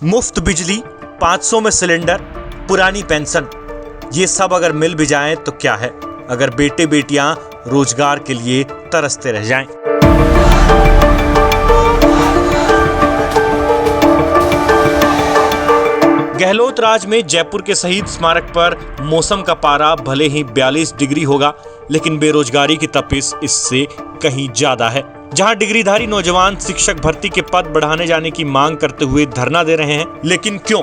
मुफ्त बिजली, 500 में सिलेंडर, पुरानी पेंशन, ये सब अगर मिल भी जाएं तो क्या है अगर बेटे बेटियां रोजगार के लिए तरसते रह जाएं। गहलोत राज में जयपुर के शहीद स्मारक पर मौसम का पारा भले ही 42 डिग्री होगा, लेकिन बेरोजगारी की तपिश इससे कहीं ज्यादा है। जहां डिग्रीधारी नौजवान शिक्षक भर्ती के पद बढ़ाने जाने की मांग करते हुए धरना दे रहे हैं, लेकिन क्यों?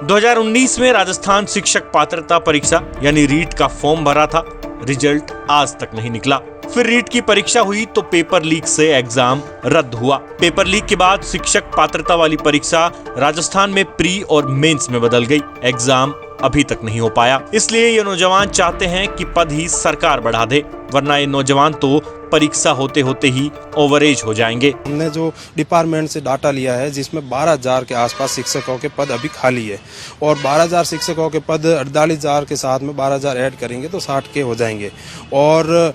2019 में राजस्थान शिक्षक पात्रता परीक्षा यानी रीट का फॉर्म भरा था, रिजल्ट आज तक नहीं निकला। फिर रीट की परीक्षा हुई तो पेपर लीक से एग्जाम रद्द हुआ। पेपर लीक के बाद शिक्षक पात्रता वाली परीक्षा राजस्थान में प्री और मेंस में बदल गई। एग्जाम अभी तक नहीं हो पाया। इसलिए ये नौजवान चाहते हैं कि पद ही सरकार बढ़ा दे, वरना ये नौजवान तो परीक्षा होते होते ही ओवरेज हो जाएंगे। हमने जो डिपार्टमेंट से डाटा लिया है जिसमें 12,000 के आसपास शिक्षकों के पद अभी खाली है और 12,000 शिक्षकों के पद 48,000 के साथ में 12,000 ऐड करेंगे तो 60 के हो जाएंगे। और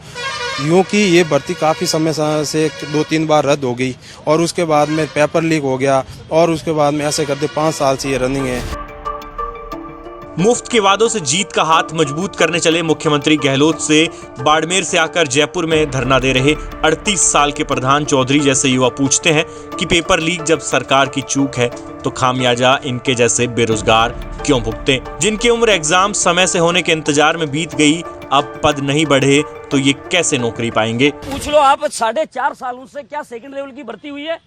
यूँ कि ये भर्ती काफ़ी समय से 2-3 बार रद्द हो गई और उसके बाद में पेपर लीक हो गया और उसके बाद में ऐसे करते 5 साल से ये रनिंग है। मुफ्त के वादों से जीत का हाथ मजबूत करने चले मुख्यमंत्री गहलोत से बाड़मेर से आकर जयपुर में धरना दे रहे 38 साल के प्रधान चौधरी जैसे युवा पूछते हैं कि पेपर लीक जब सरकार की चूक है तो खामियाजा इनके जैसे बेरोजगार क्यों भुगते? जिनकी उम्र एग्जाम समय से होने के इंतजार में बीत गई, अब पद नहीं बढ़े तो ये कैसे नौकरी पाएंगे? पूछ लो आप, 4.5 सालों से क्या सेकंड लेवल की भर्ती हुई है?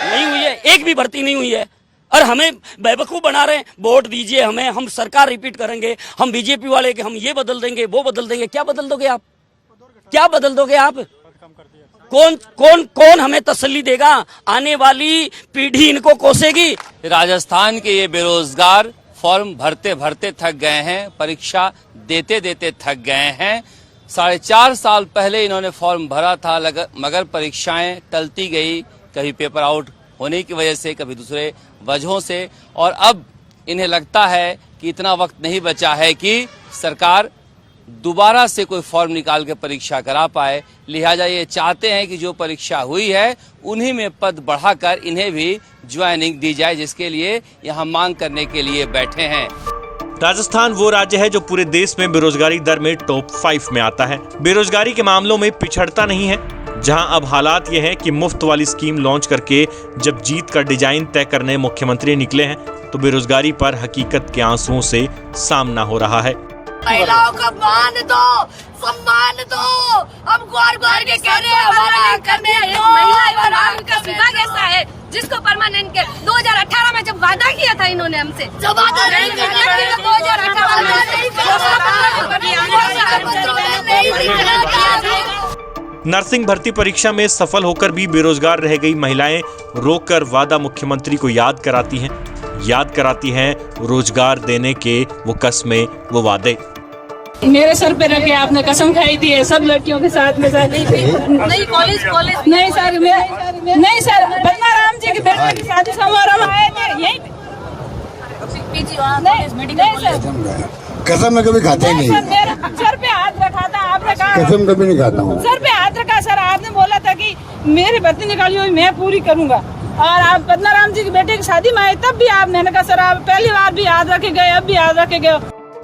नहीं हुई है, एक भी भर्ती नहीं हुई है। और हमें बेवकूफ बना रहे हैं, वोट दीजिए हमें, हम सरकार रिपीट करेंगे, हम बीजेपी वाले के हम ये बदल देंगे वो बदल देंगे। क्या बदल दोगे आप? क्या बदल दोगे आप? कौन हमें तसल्ली देगा? आने वाली पीढ़ी इनको कोसेगी। राजस्थान के ये बेरोजगार फॉर्म भरते भरते थक गए हैं, परीक्षा देते देते थक गए हैं। 4.5 साल पहले इन्होंने फॉर्म भरा था, मगर परीक्षाएं टलती गई, कभी पेपर आउट होने की वजह से, कभी दूसरे वजहों से, और अब इन्हें लगता है कि इतना वक्त नहीं बचा है कि सरकार दोबारा से कोई फॉर्म निकाल के परीक्षा करा पाए। लिहाजा ये चाहते हैं कि जो परीक्षा हुई है उन्हीं में पद बढ़ाकर इन्हें भी ज्वाइनिंग दी जाए, जिसके लिए यहाँ मांग करने के लिए बैठे हैं। राजस्थान वो राज्य है जो पूरे देश में बेरोजगारी दर में टॉप 5 में आता है। बेरोजगारी के मामलों में पिछड़ता नहीं है। जहां अब हालात ये हैं कि मुफ्त वाली स्कीम लॉन्च करके जब जीत का डिजाइन तय करने मुख्यमंत्री निकले हैं तो बेरोजगारी पर हकीकत के आंसुओं से सामना हो रहा है। महिलाओं का मान दो, सम्मान दो। हम गौर के कह रहे हैं हमारा करने का विभाग ऐसा है जिसको परमानेंट के 2018 में जब वादा किया था इन्होंने हमसे, जब वादा नहीं किया 2018 नर्सिंग भर्ती परीक्षा में सफल होकर भी बेरोजगार रह गई महिलाएं रोकर वादा मुख्यमंत्री को याद कराती हैं रोजगार देने के वो कस्में, वो वादे। मेरे सर पे रख के आपने कसम खाई थी सब लड़कियों के साथ में सर। नहीं कॉलेज नहीं सर, नहीं सर, पद्माराम जी के बेटे की शादी समारोह में आए थे यहीं नहीं सर, कसम मैं कभी खाता ही नहीं। सर पे हाथ रखा था आपने, कहा कसम कभी नहीं खाता हूँ। सर पे हाथ रखा सर, आपने बोला था कि मेरी भर्ती निकाली हुई मैं पूरी करूंगा। और आप पद्माराम जी के बेटे की शादी में आए तब भी आप, मैंने कहा सर आप पहली बार भी याद रखे गए, अब भी याद रखे गए।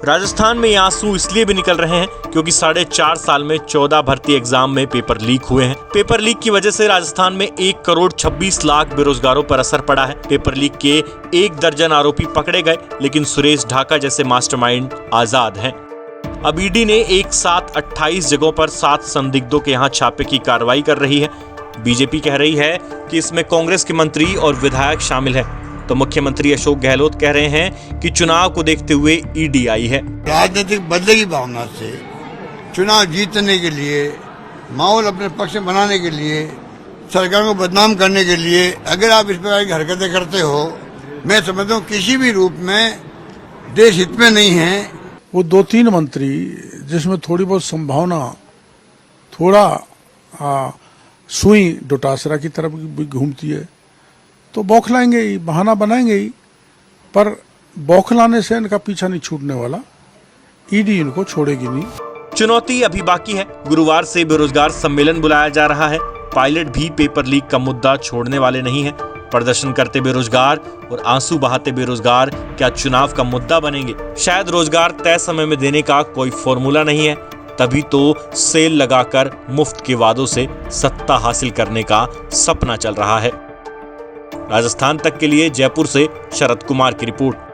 राजस्थान में ये आंसू इसलिए भी निकल रहे हैं क्योंकि 4.5 साल में 14 भर्ती एग्जाम में पेपर लीक हुए हैं। पेपर लीक की वजह से राजस्थान में 1,26,00,000 बेरोजगारों पर असर पड़ा है। पेपर लीक के 1 दर्जन आरोपी पकड़े गए, लेकिन सुरेश ढाका जैसे मास्टरमाइंड आजाद हैं। अब ईडी ने एक साथ 28 जगहों पर 7 संदिग्धों के यहाँ छापे की कार्रवाई कर रही है। बीजेपी कह रही है कि इसमें कांग्रेस के मंत्री और विधायक शामिल है, तो मुख्यमंत्री अशोक गहलोत कह रहे हैं कि चुनाव को देखते हुए ईडी आई है। राजनीतिक बदले की भावना से चुनाव जीतने के लिए, माहौल अपने पक्ष में बनाने के लिए, सरकार को बदनाम करने के लिए अगर आप इस प्रकार की हरकतें करते हो, मैं समझता हूँ किसी भी रूप में देश हित में नहीं है। वो 2-3 मंत्री जिसमें थोड़ी बहुत संभावना, थोड़ा सुई डोटासरा की तरफ भी घूमती है, तो बौखलाएंगे ही, बहाना बनाएंगे ही, पर बौखलाने से इनका पीछा नहीं छूटने वाला। ईडी इनको छोड़ेगी नहीं। चुनौती अभी बाकी है। गुरुवार से बेरोजगार सम्मेलन बुलाया जा रहा है। पायलट भी पेपर लीक का मुद्दा छोड़ने वाले नहीं है। प्रदर्शन करते बेरोजगार और आंसू बहाते बेरोजगार क्या चुनाव का मुद्दा बनेंगे? शायद रोजगार तय समय में देने का कोई फॉर्मूला नहीं है, तभी तो सेल लगाकर मुफ्त के वादों से सत्ता हासिल करने का सपना चल रहा है। राजस्थान तक के लिए जयपुर से शरद कुमार की रिपोर्ट।